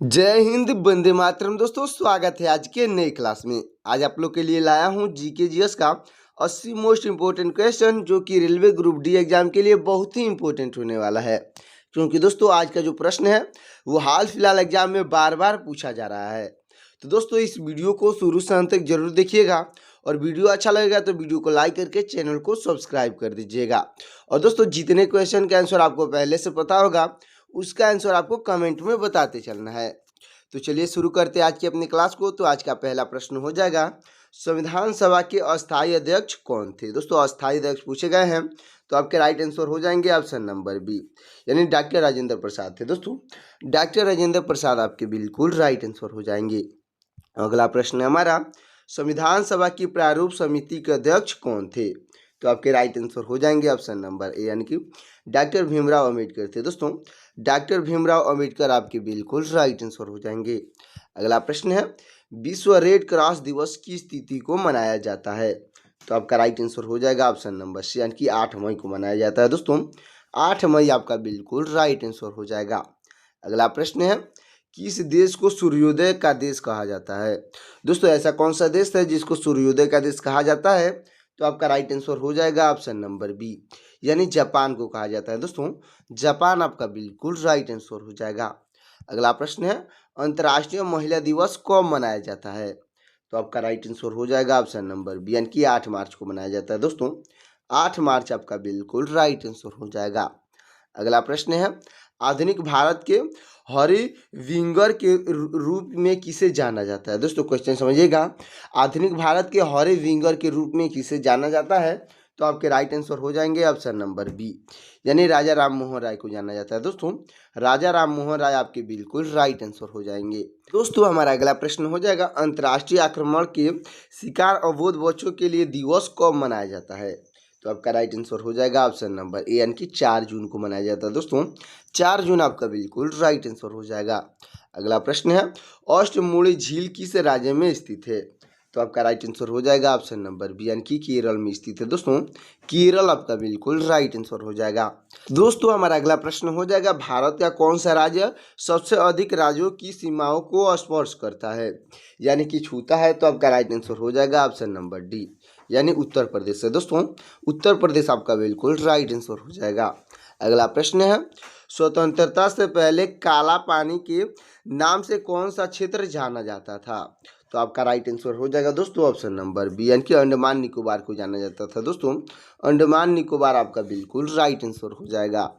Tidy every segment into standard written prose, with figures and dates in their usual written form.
जय हिंद, वंदे मातरम। दोस्तों, स्वागत है आज के नए क्लास में। आज आप लोग के लिए लाया हूं जीके जीएस का 80 मोस्ट इम्पोर्टेंट क्वेश्चन, जो कि रेलवे ग्रुप डी एग्जाम के लिए बहुत ही इम्पोर्टेंट होने वाला है। क्योंकि दोस्तों, आज का जो प्रश्न है वो हाल फिलहाल एग्जाम में बार बार पूछा जा रहा है। तो दोस्तों, इस वीडियो को शुरू से अंत तक जरूर देखिएगा, और वीडियो अच्छा लगेगा तो वीडियो को लाइक करके चैनल को सब्सक्राइब कर दीजिएगा। और दोस्तों, जितने क्वेश्चन का आंसर आपको पहले से पता होगा, उसका आंसर आपको कमेंट में बताते चलना है। तो चलिए शुरू करते हैं आज की अपनी क्लास को। तो आज का पहला प्रश्न हो जाएगा, संविधान सभा के अस्थायी अध्यक्ष कौन थे? दोस्तों, अस्थायी अध्यक्ष पूछे गए हैं, तो आपके राइट आंसर हो जाएंगे ऑप्शन नंबर बी, यानी डॉक्टर राजेंद्र प्रसाद थे। दोस्तों, डॉक्टर राजेंद्र प्रसाद आपके बिल्कुल राइट आंसर हो जाएंगे। अगला प्रश्न है हमारा, संविधान सभा की प्रारूप समिति के अध्यक्ष कौन थे? तो आपके राइट आंसर हो जाएंगे ऑप्शन नंबर ए, यानी कि डॉक्टर भीमराव अम्बेडकर थे। दोस्तों, डॉक्टर भीमराव अम्बेडकर आपके बिल्कुल राइट आंसर हो जाएंगे। अगला प्रश्न है, विश्व रेड क्रॉस दिवस की तिथि को मनाया जाता है? तो आपका राइट आंसर हो जाएगा ऑप्शन नंबर सी, यानी कि 8 मई को मनाया जाता है। दोस्तों, 8 मई आपका बिल्कुल राइट आंसर हो जाएगा। अगला प्रश्न है, किस देश को सूर्योदय का देश कहा जाता है? दोस्तों, ऐसा कौन सा देश है जिसको सूर्योदय का देश कहा जाता है? तो आपका राइट आंसर हो जाएगा ऑप्शन नंबर बी, यानी जापान को कहा जाता है। दोस्तों, जापान आपका बिल्कुल राइट आंसर हो जाएगा। अगला प्रश्न है, अंतर्राष्ट्रीय महिला दिवस कब मनाया जाता है? तो आपका राइट आंसर हो जाएगा ऑप्शन नंबर बी, यानी कि 8 मार्च को मनाया जाता है। दोस्तों, 8 मार्च आपका बिल्कुल राइट आंसर हो जाएगा। अगला प्रश्न है, आधुनिक भारत के हरी विंगर के रूप में किसे जाना जाता है? दोस्तों, क्वेश्चन समझिएगा, आधुनिक भारत के हरी विंगर के रूप में किसे जाना जाता है? तो आपके राइट आंसर हो जाएंगे ऑप्शन नंबर बी, यानी राजा राम मोहन राय को जाना जाता है। दोस्तों, राजा राम मोहन राय आपके बिल्कुल राइट आंसर हो जाएंगे। दोस्तों, हमारा अगला प्रश्न हो जाएगा, अंतर्राष्ट्रीय आक्रमण के शिकार अवोध बच्चों के लिए दिवस कब मनाया जाता है? तो आपका राइट आंसर हो जाएगा ऑप्शन नंबर ए, यानी कि 4 जून को मनाया जाता है। दोस्तों, 4 जून आपका बिल्कुल राइट आंसर हो जाएगा। अगला प्रश्न है, अष्टमुड़ी झील किस राज्य में स्थित है? तो आपका राइट आंसर हो जाएगा ऑप्शन नंबर बी, यानी कि केरल में स्थित है। दोस्तों, केरल आपका बिल्कुल राइट आंसर हो जाएगा। दोस्तों, हमारा अगला प्रश्न हो जाएगा, भारत का कौन सा राज्य सबसे अधिक राज्यों की सीमाओं को स्पर्श करता है, यानी कि छूता है? तो आपका राइट आंसर हो जाएगा ऑप्शन नंबर डी, यानी उत्तर प्रदेश है। दोस्तों, उत्तर प्रदेश आपका बिल्कुल राइट आंसर हो जाएगा। अगला प्रश्न है, स्वतंत्रता से पहले काला पानी के नाम से कौन सा क्षेत्र जाना जाता था? तो आपका राइट आंसर हो जाएगा दोस्तों ऑप्शन नंबर बी, यानी कि अंडमान निकोबार को जाना जाता था। दोस्तों, अंडमान निकोबार आपका बिल्कुल राइट आंसर हो जाएगा।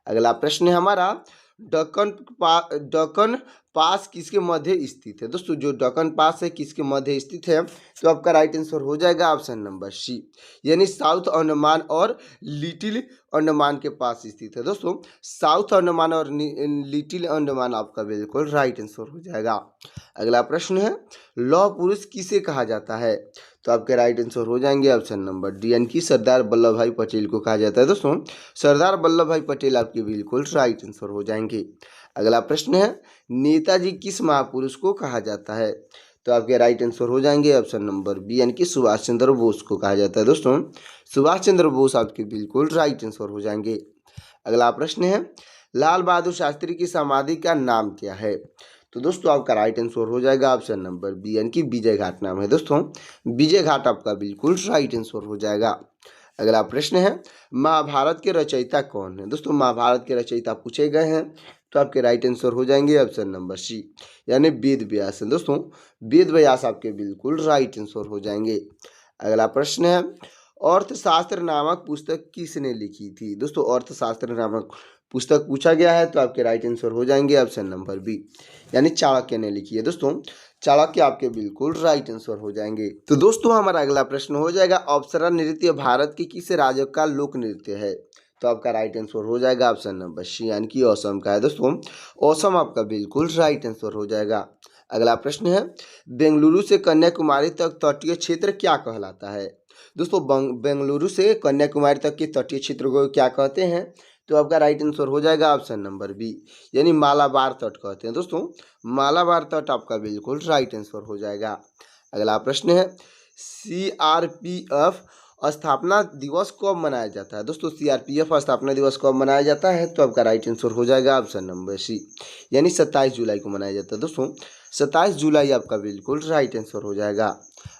अगला प्रश्न है हमारा, दक्कन पास किसके मध्य स्थित है? दोस्तों, जो दक्कन पास है किसके मध्य स्थित है? तो आपका राइट आंसर हो जाएगा ऑप्शन नंबर सी, यानी साउथ अंडमान और लिटिल अंडमान के पास स्थित है। दोस्तों, साउथ अंडमान और लिटिल अंडमान आपका बिल्कुल राइट आंसर हो जाएगा। अगला प्रश्न है, लौह पुरुष किसे कहा जाता है? तो आपके राइट आंसर हो जाएंगे ऑप्शन नंबर डी, यानी कि सरदार वल्लभ भाई पटेल को कहा जाता है। दोस्तों, सरदार वल्लभ भाई पटेल आपके बिल्कुल राइट आंसर हो जाएंगे। अगला प्रश्न है, नेताजी किस महापुरुष को कहा जाता है? तो आपके राइट आंसर हो जाएंगे ऑप्शन नंबर बी, यानी कि सुभाष चंद्र बोस को कहा जाता है। दोस्तों, सुभाष चंद्र बोस आपके बिल्कुल राइट आंसर हो जाएंगे। अगला प्रश्न है, लाल बहादुर शास्त्री की समाधि का नाम क्या है? तो दोस्तों, आपका राइट आंसर हो जाएगा ऑप्शन नंबर बी, यानी कि विजय घाट नाम है। दोस्तों, विजय घाट आपका बिल्कुल राइट आंसर हो जाएगा। अगला प्रश्न है, महाभारत के रचयिता कौन है? दोस्तों, महाभारत के रचयिता पूछे गए हैं, तो आपके राइट आंसर हो जाएंगे ऑप्शन नंबर सी, यानी वेद व्यास है। दोस्तों, वेद व्यास आपके बिल्कुल राइट आंसर हो जाएंगे। अगला प्रश्न है, अर्थशास्त्र नामक पुस्तक किसने लिखी थी? दोस्तों, अर्थशास्त्र नामक पुस्तक पूछा गया है, तो आपके राइट आंसर हो जाएंगे ऑप्शन नंबर बी, यानी चाणक्य ने लिखी है। दोस्तों, चाणक्य आपके बिल्कुल राइट आंसर हो जाएंगे। तो दोस्तों, हमारा अगला प्रश्न हो जाएगा, अप्सरा नृत्य भारत के किस राज्य का लोक नृत्य है? तो आपका राइट आंसर हो जाएगा ऑप्शन नंबर सी, यानी कि असम का है। दोस्तों, असम आपका बिल्कुल राइट आंसर हो जाएगा। अगला प्रश्न है, बेंगलुरु से कन्याकुमारी तक तटीय क्षेत्र क्या कहलाता है? दोस्तों, बेंगलुरु से कन्याकुमारी तक के तटीय क्षेत्र को क्या कहते हैं? तो आपका राइट आंसर हो जाएगा ऑप्शन नंबर बी, यानी मालाबार तट कहते हैं। दोस्तों, मालाबार तट आपका बिल्कुल राइट आंसर हो जाएगा। अगला प्रश्न है, सीआरपीएफ स्थापना दिवस कब मनाया जाता है? दोस्तों सीआरपीएफ स्थापना दिवस कब मनाया जाता है? तो आपका राइट आंसर हो जाएगा ऑप्शन नंबर सी, यानी 27 जुलाई को मनाया जाता है। दोस्तों 27 जुलाई आपका बिल्कुल राइट आंसर हो जाएगा।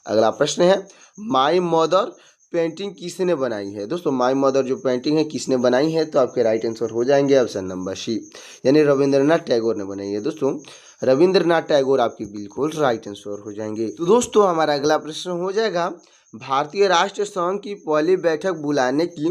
अगला प्रश्न है, माई मदर पेंटिंग किसने बनाई है? दोस्तों माई मदर जो पेंटिंग है किसने बनाई है? तो आपके राइट आंसर हो जाएंगे ऑप्शन नंबर सी, यानी रविंद्रनाथ टैगोर ने बनाई है। दोस्तों रविंद्रनाथ टैगोर आपकी बिल्कुल राइट आंसर हो जाएंगे। तो दोस्तों हमारा अगला प्रश्न हो जाएगा, भारतीय राष्ट्र संघ की पहली बैठक बुलाने की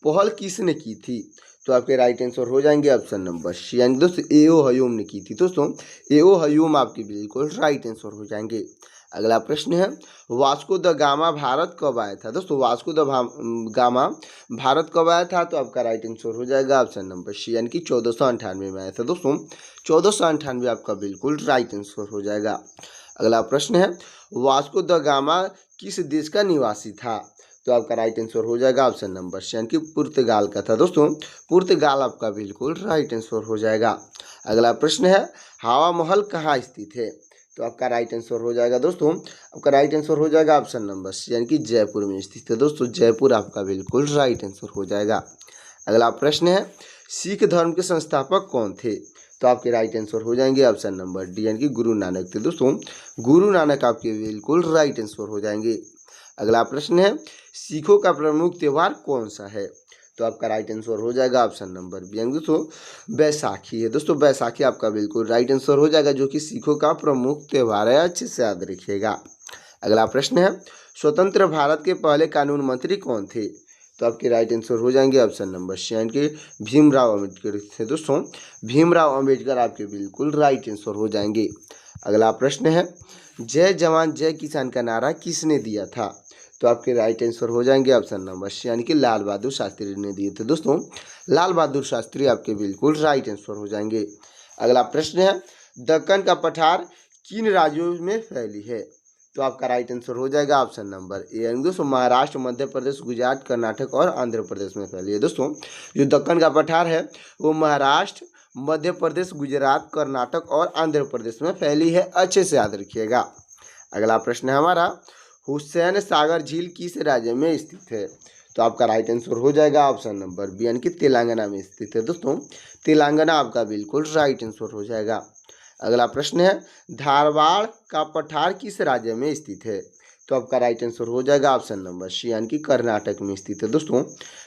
पहल किसने की थी? तो आपके राइट आंसर हो जाएंगे ऑप्शन नंबर सी, यानी दोस्तों एओ हयूम ने की थी। दोस्तों एओ हयूम आपके बिल्कुल राइट आंसर हो जाएंगे। अगला प्रश्न है, वास्को द गामा भारत कब आया था? दोस्तों वास्को द गामा भारत कब आया था? तो आपका राइट आंसर हो जाएगा ऑप्शन नंबर सी, यानी कि 1498 में आया था। दोस्तों 1498 आपका बिल्कुल राइट आंसर हो जाएगा। अगला प्रश्न है, वास्को द गामा किस देश का निवासी था? तो आपका राइट आंसर हो जाएगा ऑप्शन नंबर सी, यानी कि पुर्तगाल का था। दोस्तों पुर्तगाल आपका बिल्कुल राइट आंसर हो जाएगा। अगला प्रश्न है, हवा महल कहाँ स्थित है? तो आपका राइट आंसर हो जाएगा दोस्तों, आपका राइट आंसर हो जाएगा ऑप्शन नंबर सी, यानी कि जयपुर में स्थित है। दोस्तों जयपुर आपका बिल्कुल राइट आंसर हो जाएगा। अगला प्रश्न है, सिख धर्म के संस्थापक कौन थे? तो आपके राइट आंसर हो जाएंगे ऑप्शन नंबर डी, यानी कि गुरु नानक थे। दोस्तों गुरु नानक आपके बिल्कुल राइट आंसर हो जाएंगे। अगला प्रश्न है, सिखों का प्रमुख त्यौहार कौन सा है? तो आपका राइट आंसर हो जाएगा ऑप्शन नंबर बी, यानी दोस्तों बैसाखी है। दोस्तों बैसाखी आपका बिल्कुल राइट आंसर हो जाएगा, जो कि सिखों का प्रमुख त्यौहार है। अच्छे से याद रखिएगा। अगला प्रश्न है, स्वतंत्र भारत के पहले कानून मंत्री कौन थे? तो आपके राइट आंसर हो जाएंगे ऑप्शन नंबर सी, यानी कि भीमराव अम्बेडकर थे। दोस्तों भीमराव अम्बेडकर आपके बिल्कुल राइट आंसर हो जाएंगे। अगला प्रश्न है, जय जवान जय किसान का नारा किसने दिया था? तो आपके राइट आंसर हो जाएंगे ऑप्शन नंबर सी, यानी कि लाल बहादुर शास्त्री ने दिए थे। दोस्तों लाल बहादुर शास्त्री आपके बिल्कुल राइट आंसर हो जाएंगे। अगला प्रश्न है, दक्कन का पठार किन राज्यों में फैली है? तो आपका राइट आंसर हो जाएगा ऑप्शन नंबर ए, यानी दोस्तों महाराष्ट्र, मध्य प्रदेश, गुजरात, कर्नाटक और आंध्र प्रदेश में फैली है। दोस्तों जो दक्कन का पठार है वो महाराष्ट्र, मध्य प्रदेश, गुजरात, कर्नाटक और आंध्र प्रदेश में फैली है। अच्छे से याद रखिएगा। अगला प्रश्न है हमारा, हुसैन सागर झील किस राज्य में स्थित है? तो आपका राइट आंसर हो जाएगा ऑप्शन नंबर बी, यानी कि तेलंगाना में स्थित है। दोस्तों तेलंगाना आपका बिल्कुल राइट आंसर हो जाएगा। अगला प्रश्न है, धारवाड़ का पठार किस राज्य में स्थित है? तो आपका राइट आंसर हो जाएगा ऑप्शन नंबर सी, यानी कि कर्नाटक में स्थित है। दोस्तों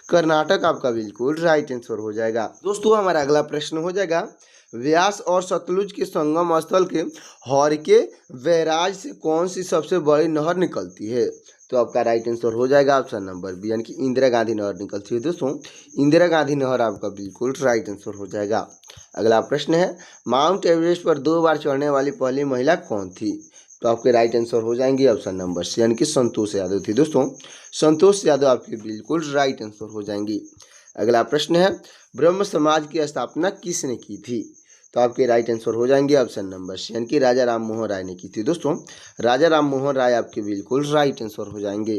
कर्नाटक आपका बिल्कुल राइट आंसर हो जाएगा। दोस्तों हमारा अगला प्रश्न हो जाएगा, व्यास और सतलुज के संगम स्थल के हौरके बैराज से कौन सी सबसे बड़ी नहर निकलती है? तो आपका राइट आंसर हो जाएगा ऑप्शन नंबर बी, यानी कि इंदिरा गांधी नहर निकलती है। दोस्तों इंदिरा गांधी नहर आपका बिल्कुल राइट आंसर हो जाएगा। अगला प्रश्न है, माउंट एवरेस्ट पर 2 बार चढ़ने वाली पहली महिला कौन थी? तो आपके राइट आंसर हो जाएंगे ऑप्शन नंबर सी, यानी कि संतोष यादव थी। दोस्तों संतोष यादव आपके बिल्कुल राइट आंसर हो जाएंगी। अगला प्रश्न है, ब्रह्म समाज की स्थापना किसने की थी? तो आपके राइट आंसर हो जाएंगे ऑप्शन नंबर सी, यानी कि राजा राम मोहन राय ने की थी। दोस्तों राजा राम मोहन राय आपके बिल्कुल राइट आंसर हो जाएंगे।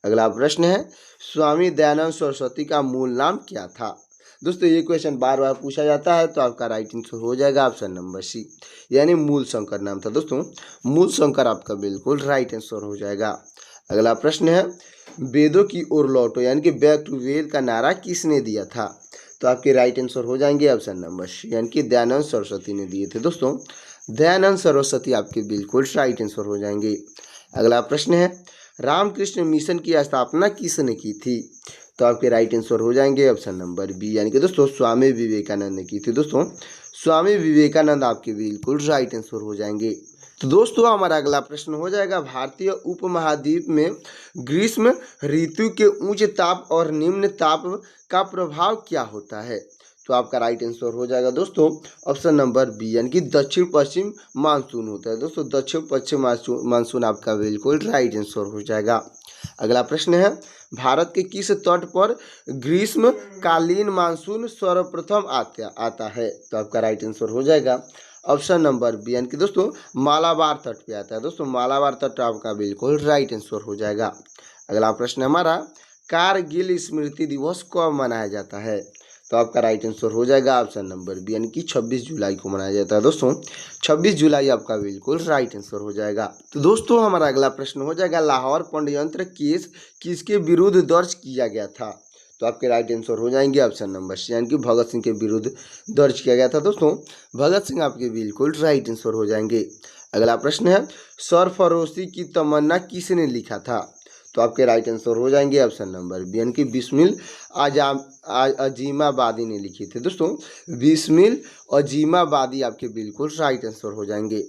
अगला प्रश्न है, स्वामी दयानंद सरस्वती का मूल नाम क्या था? दोस्तों ये क्वेश्चन बार बार पूछा जाता है, तो आपका राइट आंसर हो जाएगा ऑप्शन नंबर सी, यानी मूल शंकर नाम था। दोस्तों मूल शंकर आपका बिल्कुल राइट आंसर हो जाएगा। अगला प्रश्न है, वेदों की ओर लौटो यानी कि बैक टू वेद का नारा किसने दिया था? तो आपके राइट आंसर हो जाएंगे ऑप्शन नंबर सी, यानी कि दयानंद सरस्वती ने दिए थे। दोस्तों दयानंद सरस्वती आपके बिल्कुल राइट आंसर हो जाएंगे। अगला प्रश्न है, रामकृष्ण मिशन की स्थापना किसने की थी? तो आपके राइट आंसर हो जाएंगे ऑप्शन नंबर बी, यानी कि दोस्तों स्वामी विवेकानंद ने की थी। दोस्तों स्वामी विवेकानंद आपके बिल्कुल राइट आंसर हो जाएंगे। तो दोस्तों हमारा अगला प्रश्न हो जाएगा, भारतीय उपमहाद्वीप में ग्रीष्म ऋतु के उच्च ताप और निम्न ताप का प्रभाव क्या होता है? तो आपका राइट आंसर हो जाएगा दोस्तों ऑप्शन नंबर बी, यानी कि दक्षिण पश्चिम मानसून होता है। दोस्तों दक्षिण पश्चिम मानसून आपका बिल्कुल राइट आंसर हो जाएगा। अगला प्रश्न है, भारत के किस तट पर ग्रीष्मकालीन मानसून सर्वप्रथम आता है? तो आपका राइट आंसर हो जाएगा ऑप्शन नंबर बी, यानी कि दोस्तों मालाबार तट पे आता है। दोस्तों मालाबार तट आपका बिल्कुल राइट आंसर हो जाएगा। अगला प्रश्न हमारा, कारगिल स्मृति दिवस कब मनाया जाता है? तो तो आपका राइट आंसर हो जाएगा ऑप्शन नंबर बी, यानी कि 26 जुलाई को मनाया जाता है दोस्तों। 26 जुलाई आपका बिल्कुल राइट आंसर हो जाएगा। तो दोस्तों हमारा अगला प्रश्न हो जाएगा, लाहौर षड्यंत्र केस किसके विरुद्ध दर्ज किया गया था? तो आपके राइट आंसर हो जाएंगे ऑप्शन नंबर सी, यानी कि भगत सिंह के विरुद्ध दर्ज किया गया था दोस्तों। भगत सिंह आपके बिल्कुल राइट आंसर हो जाएंगे। अगला प्रश्न है, सरफरोशी की तमन्ना किसने लिखा था? तो आपके राइट आंसर हो जाएंगे ऑप्शन नंबर बी, यानी कि बिस्मिल अजीमाबादी ने लिखी थी दोस्तों। बिस्मिल अजीमाबादी आपके बिल्कुल राइट आंसर हो जाएंगे।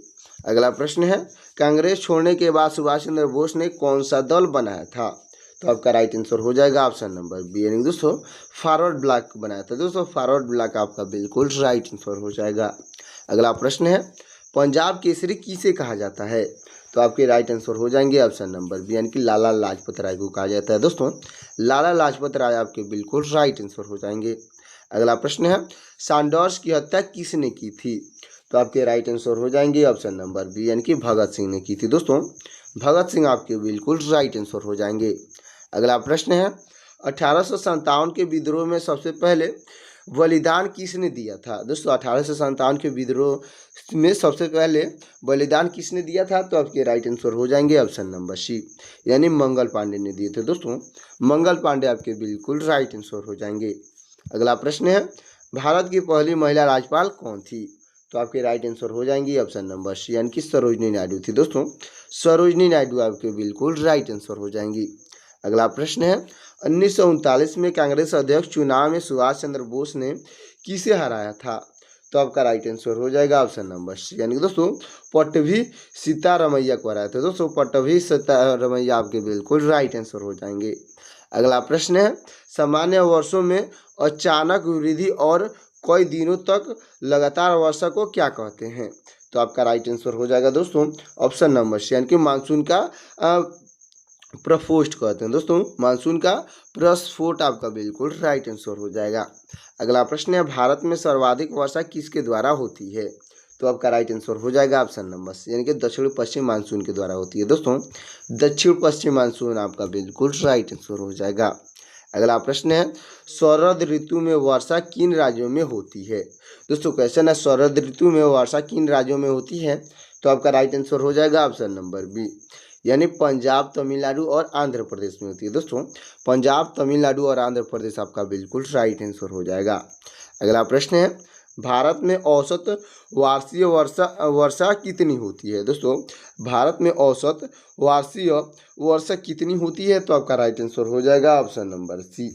अगला प्रश्न है, कांग्रेस छोड़ने के बाद सुभाष चंद्र बोस ने कौन सा दल बनाया था? तो आपका राइट आंसर हो जाएगा ऑप्शन नंबर बी, यानी दोस्तों फॉरवर्ड ब्लॉक बनाया था दोस्तों। फॉरवर्ड ब्लॉक आपका बिल्कुल राइट आंसर हो जाएगा। अगला प्रश्न है, पंजाब केसरी किसे कहा जाता है? तो आपके राइट आंसर हो जाएंगे ऑप्शन नंबर बी, यानी कि लाला लाजपत राय को कहा जाता है दोस्तों। लाला लाजपत राय आपके बिल्कुल राइट आंसर हो जाएंगे। अगला प्रश्न है, सैंडर्स की हत्या किसने की थी? तो आपके राइट आंसर हो जाएंगे ऑप्शन नंबर बी, यानी कि भगत सिंह ने की थी दोस्तों। भगत सिंह आपके बिल्कुल राइट आंसर हो जाएंगे। अगला प्रश्न है, 1857 के विद्रोह में सबसे पहले बलिदान किसने दिया था? दोस्तों 1857 के विद्रोह में सबसे पहले बलिदान किसने दिया था? तो आपके राइट आंसर हो जाएंगे ऑप्शन नंबर सी, यानी मंगल पांडे ने दिए थे दोस्तों। मंगल पांडे आपके बिल्कुल राइट आंसर हो जाएंगे। अगला प्रश्न है, भारत की पहली महिला राज्यपाल कौन थी? तो आपके राइट आंसर हो जाएंगी ऑप्शन नंबर सी, यानी कि सरोजनी नायडू थी दोस्तों। सरोजनी नायडू आपके बिल्कुल राइट आंसर हो जाएंगी। अगला प्रश्न है, 1939 में कांग्रेस अध्यक्ष चुनाव में सुभाष चंद्र बोस ने किसे हराया था? तो आपका राइट आंसर हो जाएगा ऑप्शन नंबर सी, यानी कि दोस्तों पट्टभी सीतारमैया को हराया था दोस्तों। पट्टभी सीतारमैया आपके बिल्कुल राइट आंसर हो जाएंगे। अगला प्रश्न है, सामान्य वर्षों में अचानक वृद्धि और कई दिनों तक लगातार वर्षा को क्या कहते हैं? तो आपका राइट आंसर हो जाएगा दोस्तों ऑप्शन नंबर सी, यानी कि मानसून का प्रफोस्ट कहते हैं दोस्तों। मानसून का प्रस्फोट आपका बिल्कुल राइट आंसर हो जाएगा। अगला प्रश्न है, भारत में सर्वाधिक वर्षा किसके द्वारा होती है? तो आपका राइट आंसर हो जाएगा ऑप्शन नंबर सी, यानी कि दक्षिण पश्चिम मानसून के द्वारा होती है दोस्तों। दक्षिण पश्चिम मानसून आपका बिल्कुल राइट आंसर हो जाएगा। अगला प्रश्न है, शरद ऋतु में वर्षा किन राज्यों में होती है? दोस्तों क्वेश्चन है, शरद ऋतु में वर्षा किन राज्यों में होती है? तो आपका राइट आंसर हो जाएगा ऑप्शन नंबर बी, यानी पंजाब, तमिलनाडु और आंध्र प्रदेश में होती है दोस्तों। पंजाब, तमिलनाडु और आंध्र प्रदेश आपका बिल्कुल राइट आंसर हो जाएगा। अगला प्रश्न है, भारत में औसत वार्षिक वर्षा कितनी होती है? दोस्तों भारत में औसत वार्षिक वर्षा कितनी होती है? तो आपका राइट आंसर हो जाएगा ऑप्शन नंबर सी,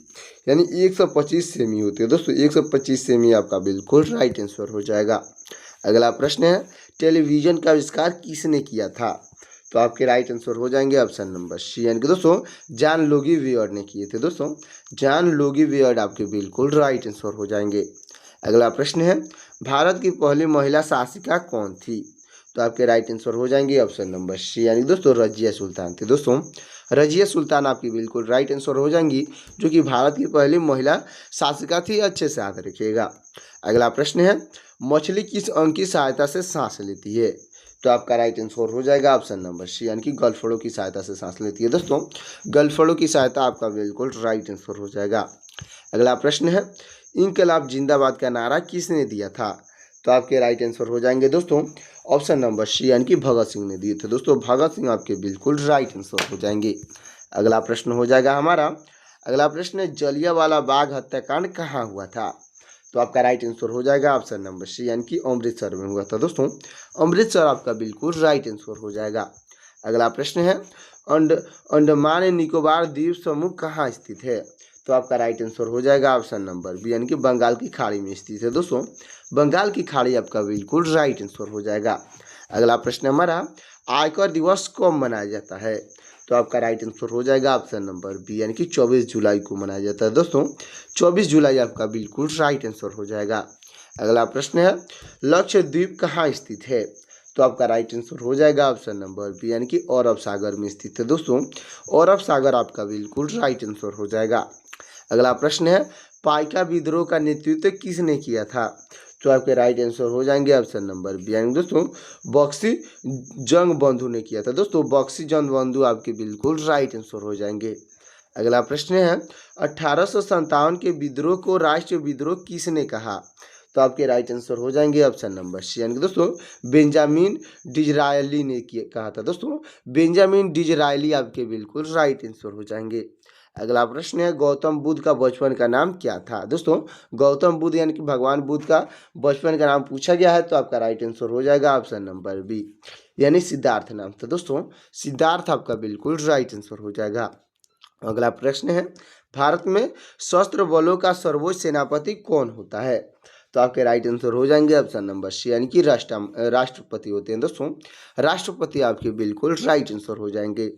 यानी 125 सेमी होती है दोस्तों। 125 सेमी आपका बिल्कुल राइट आंसर हो जाएगा। अगला प्रश्न है, टेलीविजन का आविष्कार किसने किया था? तो आपके राइट आंसर हो जाएंगे ऑप्शन नंबर सी, यानी कि दोस्तों जॉन लोगी वियर्ड ने किए थे दोस्तों। जॉन लोगी वियर्ड आपके बिल्कुल राइट आंसर हो जाएंगे। अगला प्रश्न है, भारत की पहली महिला शासिका कौन थी? तो आपके राइट आंसर हो जाएंगे ऑप्शन नंबर सी, यानी दोस्तों रजिया सुल्तान थी दोस्तों। रजिया सुल्तान आपकी बिल्कुल राइट आंसर हो जाएंगी, जो कि भारत की पहली महिला शासिका थी। अच्छे से याद रखिएगा। अगला प्रश्न है, मछली किस अंग की सहायता से सांस लेती है? तो आपका राइट आंसर हो जाएगा ऑप्शन नंबर सी, यानी कि गलफड़ों की सहायता से सांस लेती है दोस्तों। गलफड़ों की सहायता आपका बिल्कुल राइट आंसर हो जाएगा। अगला प्रश्न है, इनकलाब जिंदाबाद का नारा किसने दिया था? तो आपके राइट आंसर हो जाएंगे दोस्तों ऑप्शन नंबर सी, यानी कि भगत सिंह ने दिए थे दोस्तों। भगत सिंह आपके बिल्कुल राइट आंसर हो जाएंगे। अगला प्रश्न हो जाएगा हमारा, अगला प्रश्न है, जलियांवाला बाग हत्याकांड कहाँ हुआ था? तो आपका राइट आंसर हो जाएगा ऑप्शन नंबर सी, यानी कि अमृतसर में हुआ था दोस्तों। अमृतसर आपका बिल्कुल राइट आंसर हो जाएगा। अगला प्रश्न है, अंडमान निकोबार द्वीप समूह कहाँ स्थित है? तो आपका राइट आंसर हो जाएगा ऑप्शन नंबर बी, यानी कि बंगाल की खाड़ी में स्थित है दोस्तों। बंगाल की खाड़ी आपका बिल्कुल राइट आंसर हो जाएगा। अगला प्रश्न हमारा, आयकर दिवस कब मनाया जाता है? तो आपका राइट आंसर हो जाएगा ऑप्शन नंबर बी, यानी कि 24 जुलाई को मनाया जाता है दोस्तों। 24 जुलाई आपका बिल्कुल राइट आंसर हो जाएगा। अगला प्रश्न है, लक्षद्वीप कहाँ स्थित है? तो आपका राइट आंसर हो जाएगा ऑप्शन नंबर बी, यानी कि अरब सागर में स्थित है दोस्तों। अरब सागर आपका बिल्कुल राइट आंसर हो जाएगा। अगला प्रश्न है, पाइका विद्रोह का नेतृत्व किसने किया था? तो आपके राइट आंसर हो जाएंगे ऑप्शन नंबर बी, यानी दोस्तों बख्शी जंग बंधु ने किया था दोस्तों। बख्शी जंग बंधु आपके बिल्कुल राइट आंसर हो जाएंगे। अगला प्रश्न है 1857 के विद्रोह को राष्ट्रीय विद्रोह किसने कहा? तो आपके राइट आंसर हो जाएंगे ऑप्शन नंबर सी, यानी कि दोस्तों बेंजामिन डिजरायली ने कहा था। दोस्तों बेंजामिन डिजरायली आपके बिल्कुल राइट आंसर हो जाएंगे। अगला प्रश्न है गौतम बुद्ध का बचपन का नाम क्या था? दोस्तों गौतम बुद्ध यानी कि भगवान बुद्ध का बचपन का नाम पूछा गया है, तो आपका राइट आंसर हो जाएगा ऑप्शन नंबर बी, यानी सिद्धार्थ नाम था। दोस्तों सिद्धार्थ आपका बिल्कुल राइट आंसर हो जाएगा। अगला प्रश्न है भारत में सशस्त्र बलों का सर्वोच्च सेनापति कौन होता है? तो आपके राइट आंसर हो जाएंगे ऑप्शन नंबर सी, यानी कि राष्ट्रपति होते हैं। दोस्तों राष्ट्रपति आपके बिल्कुल राइट आंसर हो जाएंगे।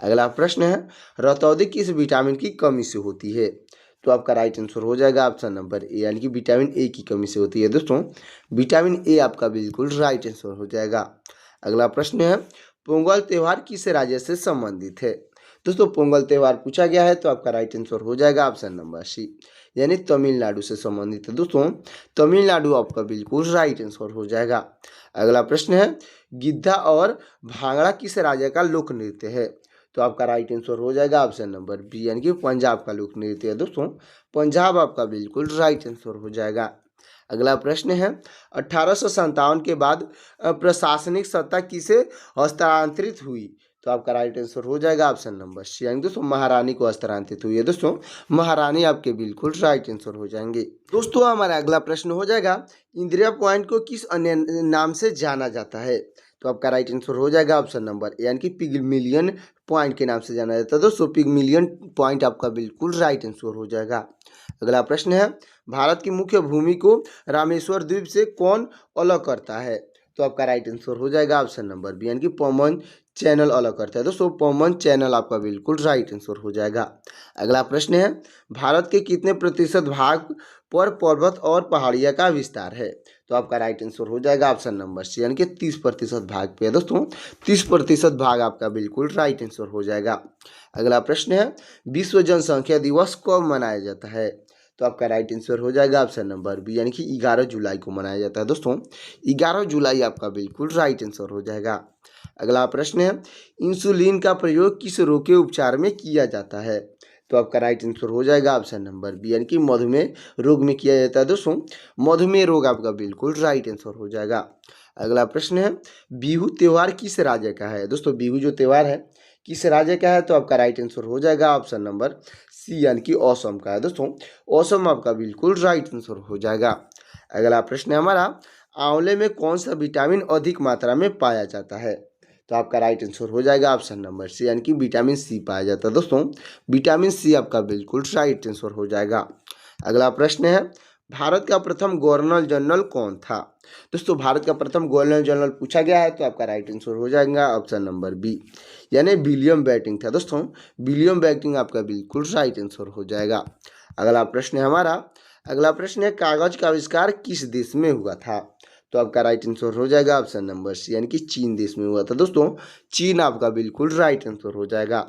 अगला प्रश्न है रतौंधी किस विटामिन की कमी से होती है? तो आपका राइट आंसर हो जाएगा ऑप्शन नंबर ए, यानी कि विटामिन ए की कमी से होती है। दोस्तों विटामिन ए आपका बिल्कुल राइट आंसर हो जाएगा। अगला प्रश्न है पोंगल त्यौहार किस राज्य से संबंधित है? दोस्तों पोंगल त्यौहार पूछा गया है, तो आपका राइट आंसर हो जाएगा ऑप्शन नंबर सी, यानी तमिलनाडु से संबंधित है। दोस्तों तमिलनाडु आपका बिल्कुल राइट आंसर हो जाएगा। अगला प्रश्न है गिद्धा और भांगड़ा किस राज्य का लोक नृत्य है? तो आपका राइट आंसर हो जाएगा ऑप्शन नंबर बी, यानी कि पंजाब का लोक नृत्य है। दोस्तों पंजाब आपका बिल्कुल राइट आंसर हो जाएगा। अगला प्रश्न है 1857 के बाद प्रशासनिक सत्ता किसे हस्तांतरित हुई? तो आपका राइट आंसर हो जाएगा ऑप्शन नंबर सी, यानी दोस्तों महारानी को हस्तांतरित हुई है। दोस्तों महारानी आपके बिल्कुल राइट आंसर हो जाएंगे। दोस्तों हमारा अगला प्रश्न हो जाएगा इंदिरा पॉइंट को किस अन्य नाम से जाना जाता है? तो आपका राइट आंसर हो जाएगा ऑप्शन नंबर ए, यानी कि पिगमिलियन पॉइंट के नाम से जाना जाता है। दोस्तों पिगमिलियन पॉइंट आपका बिल्कुल राइट आंसर हो जाएगा। अगला प्रश्न है भारत की मुख्य भूमि को रामेश्वर द्वीप से कौन अलग करता है? तो आपका राइट आंसर हो जाएगा ऑप्शन नंबर बी, यानी कि पमन चैनल अलग करता है। दोस्तों पमन चैनल आपका बिल्कुल राइट आंसर हो जाएगा। अगला प्रश्न है भारत के कितने प्रतिशत भाग पर पर्वत और पहाड़ियाँ का विस्तार है? तो आपका राइट आंसर हो जाएगा ऑप्शन नंबर सी, यानी कि 30% भाग पे है। दोस्तों 30% भाग आपका बिल्कुल राइट आंसर हो जाएगा। अगला प्रश्न है विश्व जनसंख्या दिवस कब मनाया जाता है? तो आपका राइट आंसर हो जाएगा ऑप्शन नंबर बी, यानी कि 11 जुलाई को मनाया जाता है। दोस्तों 11 जुलाई आपका बिल्कुल राइट आंसर हो जाएगा। अगला प्रश्न है इंसुलिन का प्रयोग किस रोग के उपचार में किया जाता है? तो आपका राइट आंसर हो जाएगा ऑप्शन नंबर बी, यानी कि मधुमेह रोग में किया जाता है। दोस्तों मधुमेह रोग आपका बिल्कुल राइट आंसर हो जाएगा। अगला प्रश्न है बिहू त्यौहार किस राज्य का है? दोस्तों बिहू जो त्यौहार है किस राज्य का है? तो आपका राइट आंसर हो जाएगा ऑप्शन नंबर सी, यानी कि असम का है। दोस्तों असम आपका बिल्कुल राइट आंसर हो जाएगा। अगला प्रश्न है हमारा आंवले में कौन सा विटामिन अधिक मात्रा में पाया जाता है? तो आपका राइट आंसर हो जाएगा ऑप्शन नंबर सी, यानी कि विटामिन सी पाया जाता है। दोस्तों विटामिन सी आपका बिल्कुल राइट आंसर हो जाएगा। अगला प्रश्न है भारत का प्रथम गवर्नर जनरल कौन था? दोस्तों भारत का प्रथम गवर्नर जनरल पूछा गया है, तो आपका राइट आंसर हो जाएगा ऑप्शन नंबर बी, यानी विलियम बेंटिंक था। दोस्तों विलियम बेंटिंक आपका बिल्कुल राइट आंसर हो जाएगा। अगला प्रश्न है हमारा अगला प्रश्न है कागज का आविष्कार किस देश में हुआ था? तो आपका राइट आंसर हो जाएगा ऑप्शन नंबर सी, यानी कि चीन देश में हुआ था। दोस्तों चीन आपका बिल्कुल राइट आंसर हो जाएगा।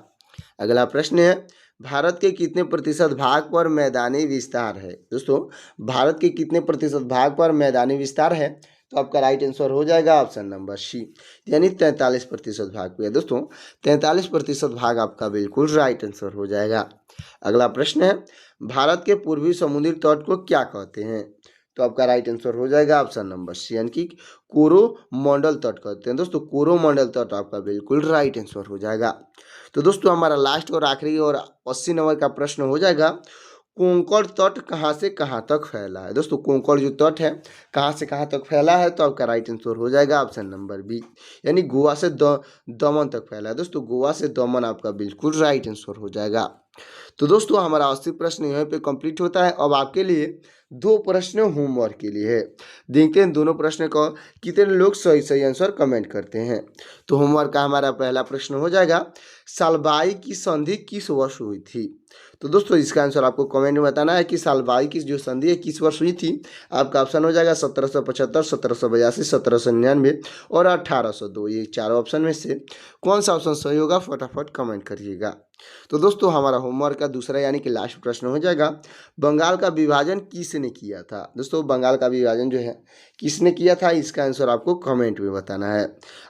अगला प्रश्न है भारत के कितने प्रतिशत भाग पर मैदानी विस्तार है? दोस्तों भारत के कितने प्रतिशत भाग पर मैदानी विस्तार है? तो आपका राइट आंसर हो जाएगा ऑप्शन नंबर सी, यानी 43% भाग पे है। दोस्तों 43% भाग आपका बिल्कुल राइट आंसर हो जाएगा। अगला प्रश्न है भारत के पूर्वी समुद्री तट को क्या कहते हैं? तो आपका राइट आंसर हो जाएगा ऑप्शन नंबर सी, यानी कि कोरोमंडल तट कहते हैं। दोस्तों कोरोमंडल तट आपका बिल्कुल राइट आंसर हो जाएगा। तो दोस्तों हमारा लास्ट और आखिरी और 80 नंबर का प्रश्न हो जाएगा कोंकण तट कहाँ से कहाँ तक फैला है? दोस्तों कोंकण जो तट है कहाँ से कहाँ तक फैला है? तो आपका राइट आंसर हो जाएगा ऑप्शन नंबर बी, यानी गोवा से दमन तक फैला है। दोस्तों गोवा से दमन आपका बिल्कुल राइट आंसर हो जाएगा। तो दोस्तों हमारा 80 प्रश्न यहाँ पे कंप्लीट होता है। अब आपके लिए 2 प्रश्न होमवर्क के लिए है। देखते हैं दोनों प्रश्न का कितने लोग सही सही आंसर कमेंट करते हैं। तो होमवर्क का हमारा पहला प्रश्न हो जाएगा सलबाई की संधि किस वर्ष हुई थी? तो दोस्तों इसका आंसर आपको कमेंट में बताना है कि साल बाई की जो संधि है किस वर्ष हुई थी। आपका ऑप्शन हो जाएगा 1775, 1782, 1799 और 1802। ये चारों ऑप्शन में से कौन सा ऑप्शन सही होगा फटाफट कमेंट करिएगा। तो दोस्तों हमारा होमवर्क का दूसरा यानी कि लास्ट प्रश्न हो जाएगा, बंगाल का विभाजन किसने किया था। दोस्तों बंगाल का विभाजन जो है किसने किया था, इसका आंसर आपको कमेंट में बताना है।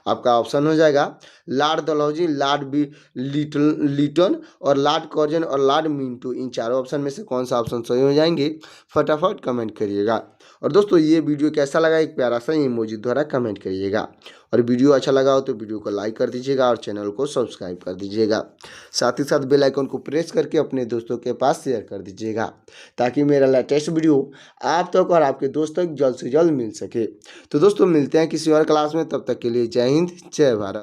आपका ऑप्शन हो जाएगा Lord Dalhousie, Lord B Lytton और लॉर्ड कर्जन और लॉर्ड मिंटो। इन चारों ऑप्शन में से कौन सा ऑप्शन सही हो जाएंगे फटाफट कमेंट करिएगा। और दोस्तों ये वीडियो कैसा लगा एक प्यारा सा इमोजी द्वारा कमेंट करिएगा। और वीडियो अच्छा लगा हो तो वीडियो को लाइक कर दीजिएगा और चैनल को सब्सक्राइब कर दीजिएगा। साथ ही साथ बेल आइकन को प्रेस करके अपने दोस्तों के पास शेयर कर दीजिएगा ताकि मेरा लेटेस्ट वीडियो आप तक और आपके दोस्तों तक जल्द से जल्द मिल सके। तो दोस्तों मिलते हैं किसी और क्लास में, तब तक के लिए जय हिंद जय भारत।